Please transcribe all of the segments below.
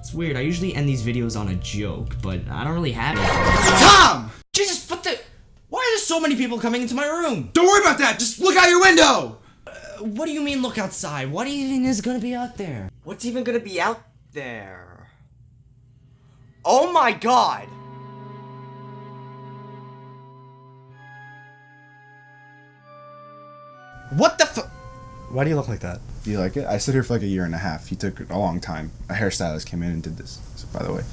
It's weird, I usually end these videos on a joke, but I don't really have it. Tom! Jesus, what the? Why are there so many people coming into my room? Don't worry about that, just look out your window! What do you mean look outside? What even is gonna be out there? What's even gonna be out there? Oh my god! What the Why do you look like that? Do you like it? I stood here for like a year and a half. He took a long time. A hairstylist came in and did this, so, by the way.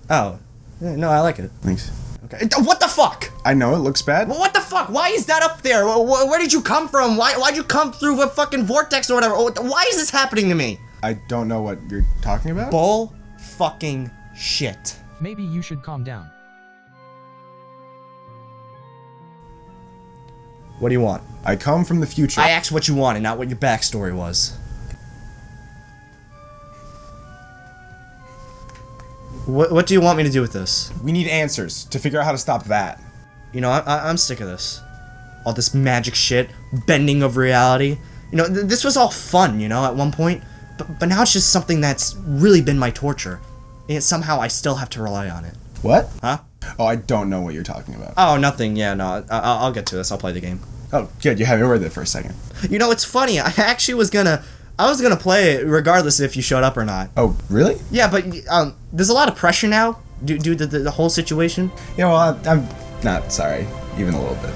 Oh. No, I like it. Thanks. Okay. What the fuck? I know, it looks bad. What the fuck? Why is that up there? Where did you come from? Why'd you come through a fucking vortex or whatever? Why is this happening to me? I don't know what you're talking about. Bull fucking shit. Maybe you should calm down. What do you want? I come from the future. I asked what you wanted, not what your backstory was. What do you want me to do with this? We need answers to figure out how to stop that. You know, I'm sick of this. All this magic shit, bending of reality. You know, this was all fun, you know, at one point. But now it's just something that's really been my torture. And yet somehow I still have to rely on it. What? Huh? Oh, I don't know what you're talking about. Oh, nothing. Yeah, no. I'll get to this. I'll play the game. Oh, good. You have me with it for a second. You know, it's funny. I actually was gonna play it regardless if you showed up or not. Oh, really? Yeah, but there's a lot of pressure now due to the whole situation. Yeah, well, I'm not sorry, even a little bit.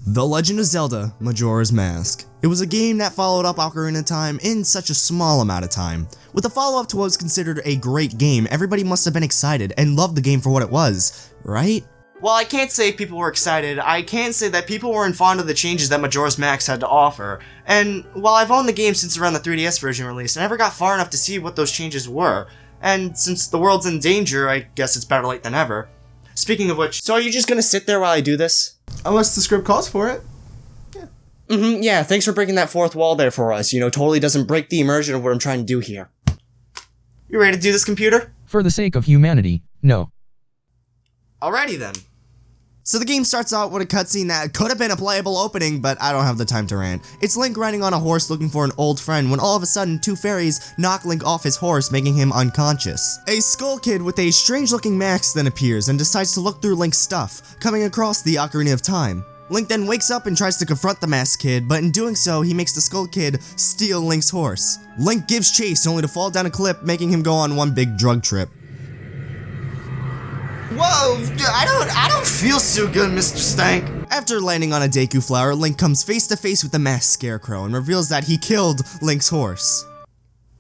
The Legend of Zelda: Majora's Mask. It was a game that followed up Ocarina of Time in such a small amount of time. With a follow-up to what was considered a great game, everybody must have been excited and loved the game for what it was, right? Well, I can't say people were excited. I can say that people weren't fond of the changes that Majora's Mask had to offer. And while I've owned the game since around the 3DS version release, I never got far enough to see what those changes were. And since the world's in danger, I guess it's better late than ever. Speaking of which, so are you just gonna sit there while I do this? Unless the script calls for it. Yeah, thanks for breaking that fourth wall there for us. You know, totally doesn't break the immersion of what I'm trying to do here. You ready to do this, computer? For the sake of humanity, no. Alrighty then. So the game starts out with a cutscene that could have been a playable opening, but I don't have the time to rant. It's Link riding on a horse looking for an old friend when all of a sudden two fairies knock Link off his horse, making him unconscious. A skull kid with a strange looking mask then appears and decides to look through Link's stuff, coming across the Ocarina of Time. Link then wakes up and tries to confront the masked kid, but in doing so, he makes the skull kid steal Link's horse. Link gives chase only to fall down a cliff, making him go on one big drug trip. Whoa, I don't feel so good, Mr. Stank. After landing on a Deku flower, Link comes face to face with the masked scarecrow and reveals that he killed Link's horse.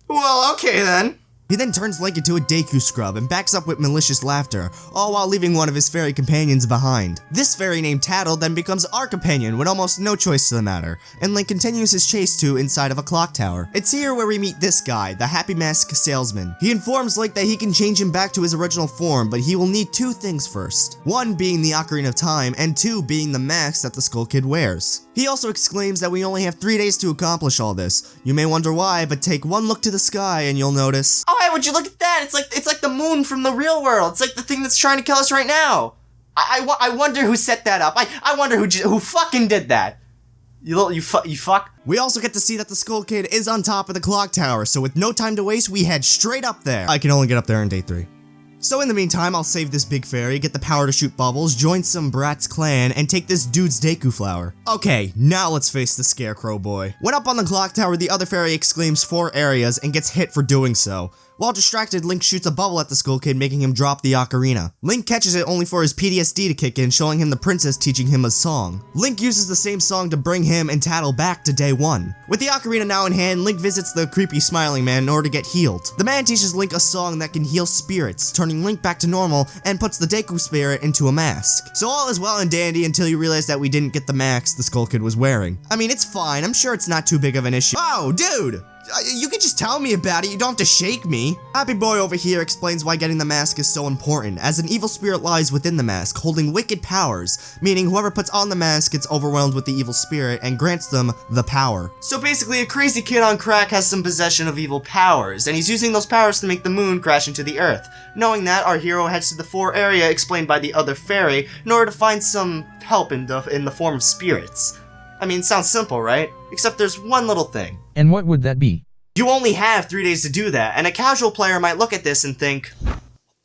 Well, okay then. He then turns Link into a Deku scrub and backs up with malicious laughter, all while leaving one of his fairy companions behind. This fairy named Tattle then becomes our companion with almost no choice to the matter, and Link continues his chase to inside of a clock tower. It's here where we meet this guy, the Happy Mask Salesman. He informs Link that he can change him back to his original form, but he will need two things first. One being the Ocarina of Time, and two being the mask that the Skull Kid wears. He also exclaims that we only have 3 days to accomplish all this. You may wonder why, but take one look to the sky and you'll notice. Oh, hey, would you look at that? It's like the moon from the real world. It's like the thing that's trying to kill us right now. I wonder who set that up. I wonder who fucking did that. You fuck. We also get to see that the Skull Kid is on top of the clock tower, so with no time to waste, we head straight up there. I can only get up there on day 3. So in the meantime, I'll save this big fairy, get the power to shoot bubbles, join some Bratz clan, and take this dude's Deku flower. Okay, now let's face the Scarecrow boy. When up on the clock tower, the other fairy exclaims 4 areas and gets hit for doing so. While distracted, Link shoots a bubble at the Skull Kid, making him drop the ocarina. Link catches it only for his PTSD to kick in, showing him the princess teaching him a song. Link uses the same song to bring him and Tattle back to day 1. With the ocarina now in hand, Link visits the creepy smiling man in order to get healed. The man teaches Link a song that can heal spirits, turning Link back to normal, and puts the Deku spirit into a mask. So all is well and dandy until you realize that we didn't get the mask the Skull Kid was wearing. I mean, it's fine, I'm sure it's not too big of an issue. Oh, dude! You can just tell me about it, you don't have to shake me. Happy Boy over here explains why getting the mask is so important, as an evil spirit lies within the mask, holding wicked powers, meaning whoever puts on the mask gets overwhelmed with the evil spirit and grants them the power. So basically, a crazy kid on crack has some possession of evil powers, and he's using those powers to make the moon crash into the earth. Knowing that, our hero heads to the 4 area explained by the other fairy in order to find some help in the form of spirits. I mean, sounds simple, right? Except there's one little thing. And what would that be? You only have 3 days to do that, and a casual player might look at this and think,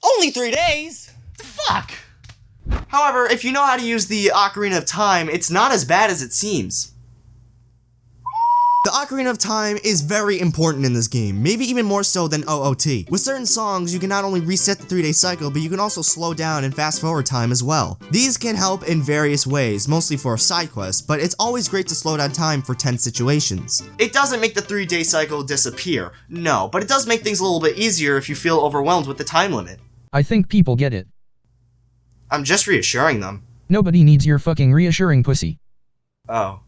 only 3 days? The fuck? However, if you know how to use the Ocarina of Time, it's not as bad as it seems. The Ocarina of Time is very important in this game, maybe even more so than OOT. With certain songs, you can not only reset the 3-day cycle, but you can also slow down and fast forward time as well. These can help in various ways, mostly for side quests, but it's always great to slow down time for tense situations. It doesn't make the 3-day cycle disappear, no, but it does make things a little bit easier if you feel overwhelmed with the time limit. I think people get it. I'm just reassuring them. Nobody needs your fucking reassuring pussy. Oh.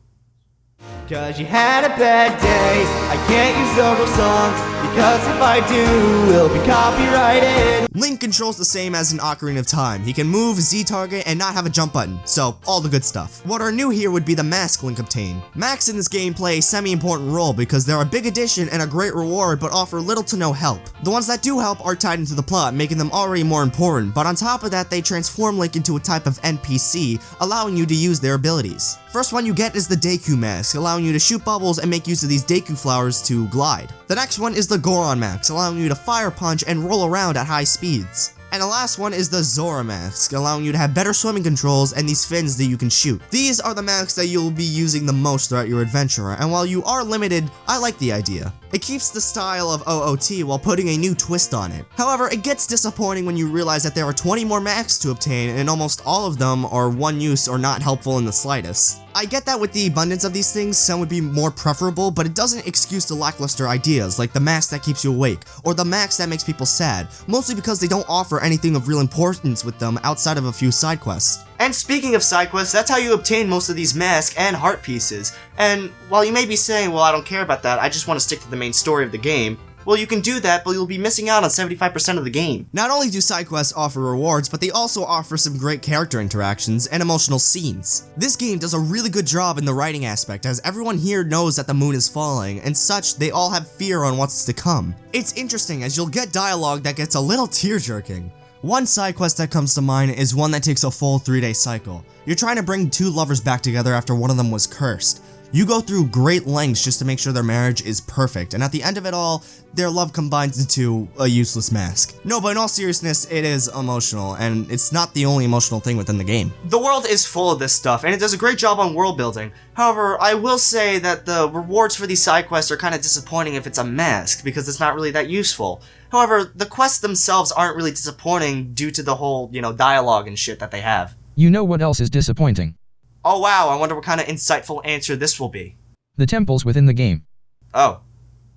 Cause you had a bad day. I can't use the real song, because if I do, it'll be copyrighted. Link controls the same as in Ocarina of Time. He can move, Z-target, and not have a jump button, so all the good stuff. What are new here would be the mask Link obtained. Masks in this game play a semi-important role because they're a big addition and a great reward but offer little to no help. The ones that do help are tied into the plot, making them already more important, but on top of that they transform Link into a type of NPC, allowing you to use their abilities. First one you get is the Deku mask, allowing you to shoot bubbles and make use of these Deku flowers to glide. The next one is the Goron mask, allowing you to fire punch and roll around at high speeds. And the last one is the Zora mask, allowing you to have better swimming controls and these fins that you can shoot. These are the masks that you'll be using the most throughout your adventure, and while you are limited, I like the idea. It keeps the style of OOT while putting a new twist on it. However, it gets disappointing when you realize that there are 20 more masks to obtain and almost all of them are one use or not helpful in the slightest. I get that with the abundance of these things, some would be more preferable, but it doesn't excuse the lackluster ideas like the mask that keeps you awake, or the mask that makes people sad, mostly because they don't offer anything of real importance with them outside of a few side quests. And speaking of side quests, that's how you obtain most of these masks and heart pieces. And while you may be saying, well, I don't care about that, I just want to stick to the main story of the game, well, you can do that, but you'll be missing out on 75% of the game. Not only do side quests offer rewards, but they also offer some great character interactions and emotional scenes. This game does a really good job in the writing aspect, as everyone here knows that the moon is falling, and such, they all have fear on what's to come. It's interesting, as you'll get dialogue that gets a little tear-jerking. One side quest that comes to mind is one that takes a full 3-day cycle. You're trying to bring 2 lovers back together after one of them was cursed. You go through great lengths just to make sure their marriage is perfect, and at the end of it all, their love combines into a useless mask. No, but in all seriousness, it is emotional, and it's not the only emotional thing within the game. The world is full of this stuff, and it does a great job on world building. However, I will say that the rewards for these side quests are kind of disappointing if it's a mask, because it's not really that useful. However, the quests themselves aren't really disappointing due to the whole, dialogue and shit that they have. You know what else is disappointing? Oh wow, I wonder what kind of insightful answer this will be. The temples within the game. Oh.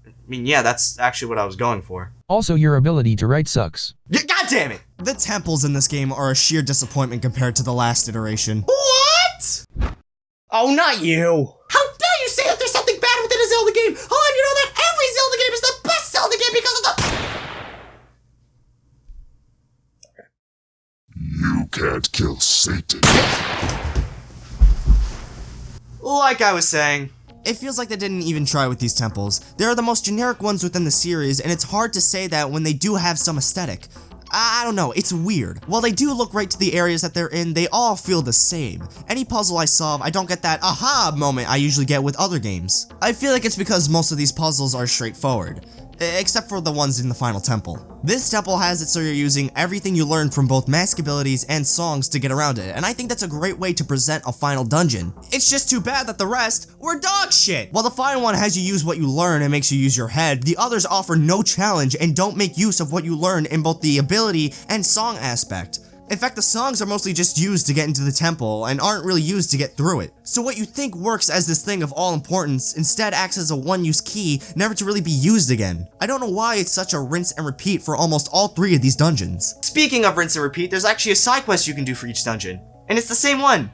I mean, yeah, that's actually what I was going for. Also, your ability to write sucks. God damn it! The temples in this game are a sheer disappointment compared to the last iteration. What? Oh, not you! How dare you say that there's something bad within a Zelda game? I'll have you know that every Zelda game is the best Zelda game because of the— You can't kill Satan. Like I was saying, it feels like they didn't even try with these temples. They are the most generic ones within the series, and it's hard to say that when they do have some aesthetic. I don't know, it's weird. While they do look right to the areas that they're in, they all feel the same. Any puzzle I solve, I don't get that aha moment I usually get with other games. I feel like it's because most of these puzzles are straightforward, except for the ones in the final temple. This temple has it so you're using everything you learned from both mask abilities and songs to get around it, and I think that's a great way to present a final dungeon. It's just too bad that the rest were dog shit! While the final one has you use what you learn and makes you use your head, the others offer no challenge and don't make use of what you learn in both the ability and song aspect. In fact, the songs are mostly just used to get into the temple and aren't really used to get through it. So what you think works as this thing of all importance instead acts as a one-use key, never to really be used again. I don't know why it's such a rinse and repeat for almost all 3 of these dungeons. Speaking of rinse and repeat, there's actually a side quest you can do for each dungeon. And it's the same one.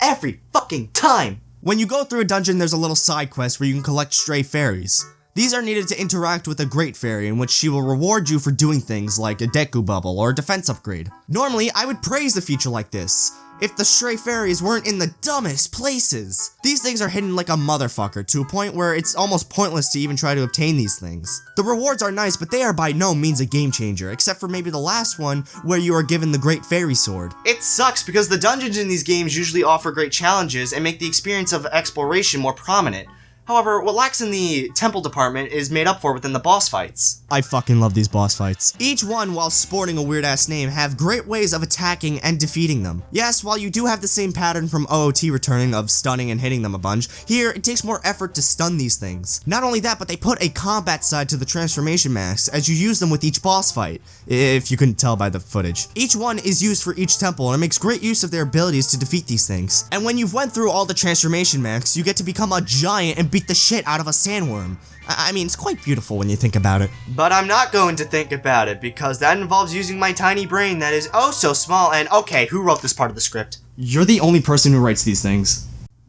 Every fucking time! When you go through a dungeon, there's a little side quest where you can collect stray fairies. These are needed to interact with a Great Fairy, in which she will reward you for doing things like a Deku Bubble or a defense upgrade. Normally, I would praise a feature like this if the stray fairies weren't in the dumbest places. These things are hidden like a motherfucker, to a point where it's almost pointless to even try to obtain these things. The rewards are nice, but they are by no means a game changer, except for maybe the last one, where you are given the Great Fairy Sword. It sucks because the dungeons in these games usually offer great challenges and make the experience of exploration more prominent. However, what lacks in the temple department is made up for within the boss fights. I fucking love these boss fights. Each one, while sporting a weird-ass name, have great ways of attacking and defeating them. Yes, while you do have the same pattern from OOT returning of stunning and hitting them a bunch, here it takes more effort to stun these things. Not only that, but they put a combat side to the transformation masks as you use them with each boss fight, if you couldn't tell by the footage. Each one is used for each temple, and it makes great use of their abilities to defeat these things. And when you've went through all the transformation masks, you get to become a giant and beat the shit out of a sandworm. I mean, it's quite beautiful when you think about it. But I'm not going to think about it, because that involves using my tiny brain that is oh so small and okay, who wrote this part of the script? You're the only person who writes these things.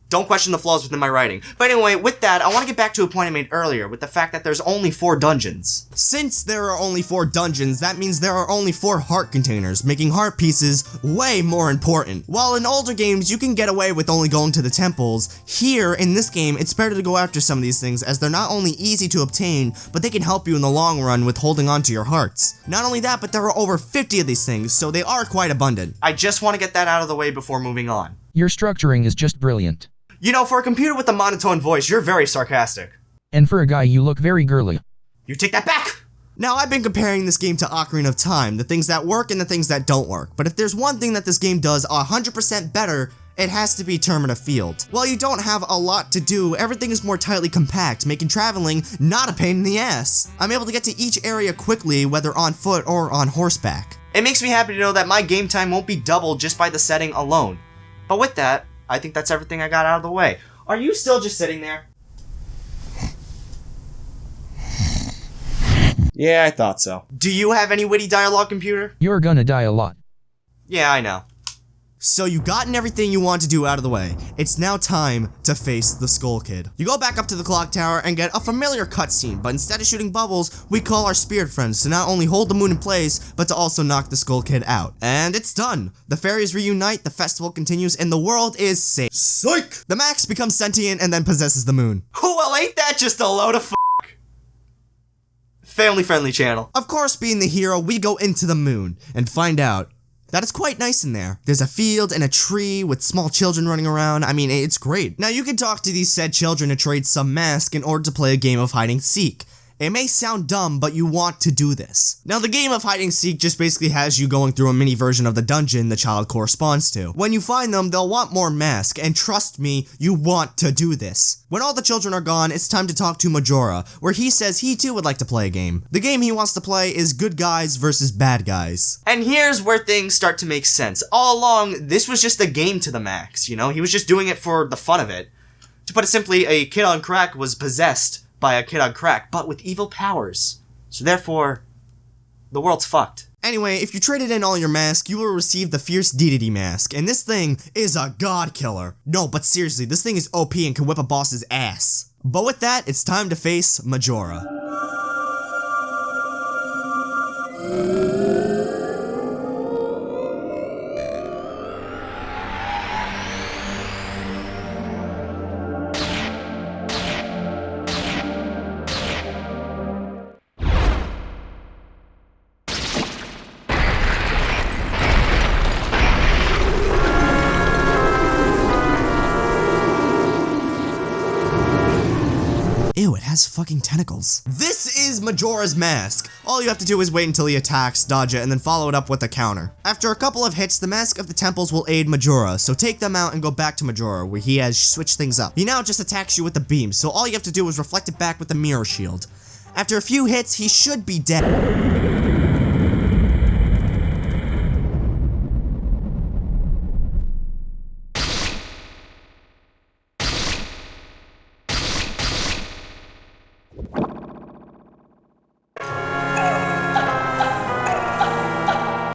Don't question the flaws within my writing. But anyway, with that, I want to get back to a point I made earlier with the fact that there's only 4 dungeons. Since there are only 4 dungeons, that means there are only 4 heart containers, making heart pieces way more important. While in older games, you can get away with only going to the temples, here, in this game, it's better to go after some of these things as they're not only easy to obtain, but they can help you in the long run with holding on to your hearts. Not only that, but there are over 50 of these things, so they are quite abundant. I just want to get that out of the way before moving on. Your structuring is just brilliant. You know, for a computer with a monotone voice, you're very sarcastic. And for a guy, you look very girly. You take that back! Now, I've been comparing this game to Ocarina of Time, the things that work and the things that don't work. But if there's one thing that this game does 100% better, it has to be Termina Field. While you don't have a lot to do, everything is more tightly compact, making traveling not a pain in the ass. I'm able to get to each area quickly, whether on foot or on horseback. It makes me happy to know that my game time won't be doubled just by the setting alone. But with that, I think that's everything I got out of the way. Are you still just sitting there? Yeah, I thought so. Do you have any witty dialogue, computer? You're gonna die a lot. Yeah, I know. So you've gotten everything you want to do out of the way. It's now time to face the Skull Kid. You go back up to the clock tower and get a familiar cutscene, but instead of shooting bubbles, we call our spirit friends to not only hold the moon in place, but to also knock the Skull Kid out. And it's done. The fairies reunite, the festival continues, and the world is safe. Psych! The Max becomes sentient and then possesses the moon. Well, ain't that just a load of family-friendly channel. Of course, being the hero, we go into the moon and find out that it's quite nice in there. There's a field and a tree with small children running around. I mean, it's great. Now, you can talk to these said children to trade some masks in order to play a game of hide and seek. It may sound dumb, but you want to do this. Now, the game of hide and seek just basically has you going through a mini version of the dungeon the child corresponds to. When you find them, they'll want more masks, and trust me, you want to do this. When all the children are gone, it's time to talk to Majora, where he says he too would like to play a game. The game he wants to play is good guys versus bad guys. And here's where things start to make sense. All along, this was just a game to the Max, you know? He was just doing it for the fun of it. To put it simply, a kid on crack was possessed by a kid on crack, but with evil powers. So therefore, the world's fucked. Anyway, if you traded in all your masks, you will receive the Fierce Deity mask, and this thing is a god killer. No, but seriously, this thing is OP and can whip a boss's ass. But with that, it's time to face Majora. Ew, it has fucking tentacles. This is Majora's mask. All you have to do is wait until he attacks, dodge it, and then follow it up with a counter. After a couple of hits, the mask of the temples will aid Majora, so take them out and go back to Majora, where he has switched things up. He now just attacks you with the beam, so all you have to do is reflect it back with the mirror shield. After a few hits, he should be dead.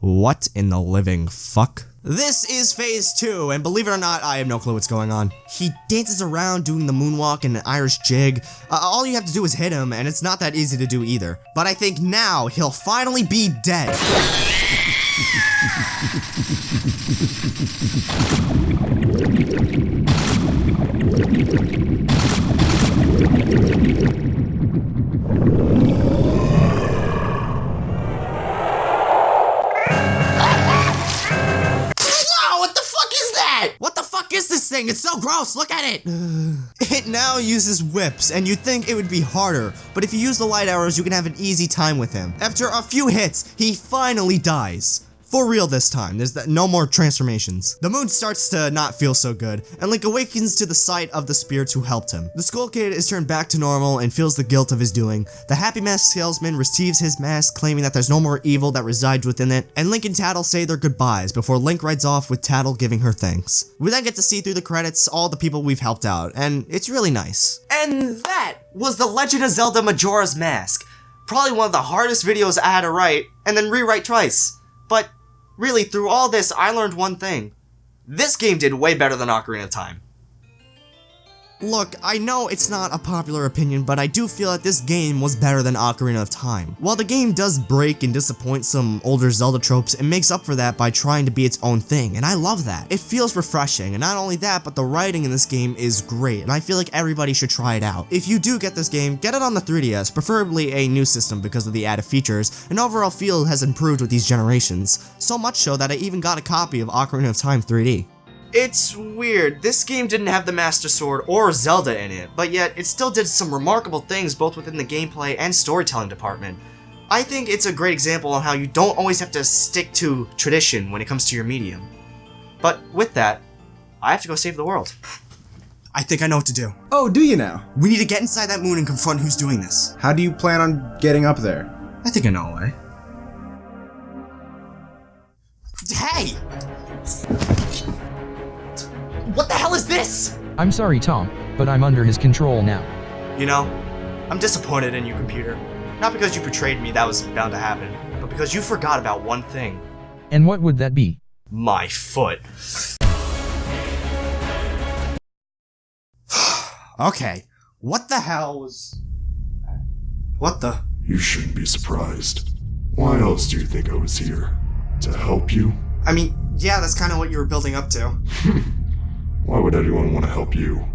What in the living fuck? This is phase 2, and believe it or not, I have no clue what's going on. He dances around doing the moonwalk and an Irish jig. All you have to do is hit him, and it's not that easy to do either. But I think now he'll finally be dead. What the fuck is this thing? It's so gross, look at it! It now uses whips, and you'd think it would be harder, but if you use the light arrows, you can have an easy time with him. After a few hits, he finally dies. For real this time, there's no more transformations. The moon starts to not feel so good, and Link awakens to the sight of the spirits who helped him. The Skull Kid is turned back to normal and feels the guilt of his doing. The Happy Mask salesman receives his mask, claiming that there's no more evil that resides within it, and Link and Tattle say their goodbyes before Link rides off with Tattle giving her thanks. We then get to see through the credits all the people we've helped out, and it's really nice. And that was The Legend of Zelda Majora's Mask. Probably one of the hardest videos I had to write, and then rewrite twice. But really, through all this, I learned one thing. This game did way better than Ocarina of Time. Look, I know it's not a popular opinion, but I do feel that this game was better than Ocarina of Time. While the game does break and disappoint some older Zelda tropes, it makes up for that by trying to be its own thing, and I love that. It feels refreshing, and not only that, but the writing in this game is great, and I feel like everybody should try it out. If you do get this game, get it on the 3DS, preferably a new system because of the added features, and overall feel has improved with these generations. So much so that I even got a copy of Ocarina of Time 3D. It's weird, this game didn't have the Master Sword or Zelda in it, but yet it still did some remarkable things both within the gameplay and storytelling department. I think it's a great example on how you don't always have to stick to tradition when it comes to your medium. But with that, I have to go save the world. I think I know what to do. Oh, do you now? We need to get inside that moon and confront who's doing this. How do you plan on getting up there? I think I know a way. Hey! What the hell is this? I'm sorry, Tom, but I'm under his control now. You know, I'm disappointed in you, computer. Not because you betrayed me, that was bound to happen, but because you forgot about one thing. And what would that be? My foot. Okay, what the hell was... What the... You shouldn't be surprised. Why else do you think I was here? To help you? I mean, yeah, that's kind of what you were building up to. Why would anyone want to help you?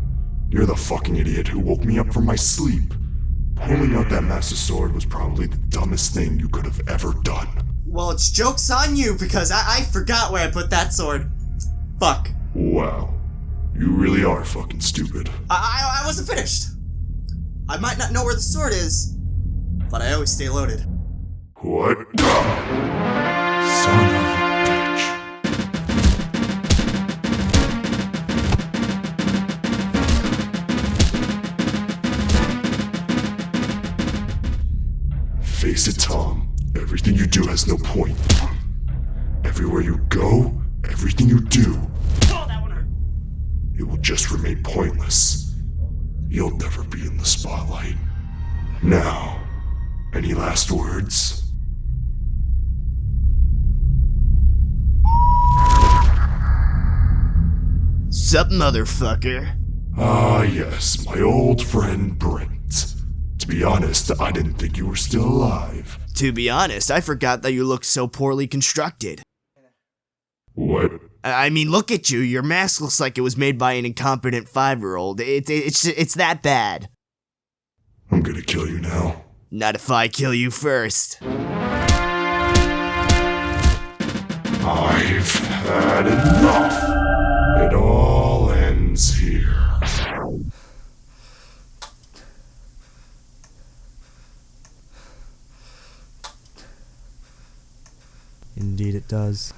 You're the fucking idiot who woke me up from my sleep. Pulling out that Master Sword was probably the dumbest thing you could have ever done. Well, it's joke's on you, because I forgot where I put that sword. Fuck. Wow. You really are fucking stupid. I wasn't finished. I might not know where the sword is, but I always stay loaded. What? Son of a bitch. Face it, Tom. Everything you do has no point. Everywhere you go, everything you do, it will just remain pointless. You'll never be in the spotlight. Now, any last words? Sup, motherfucker? Ah, yes, my old friend Brent. To be honest, I didn't think you were still alive. To be honest, I forgot that you look so poorly constructed. What? I mean, look at you. Your mask looks like it was made by an incompetent 5-year-old. It's that bad. I'm gonna kill you now. Not if I kill you first. I've had enough. It all ends here. Indeed it does.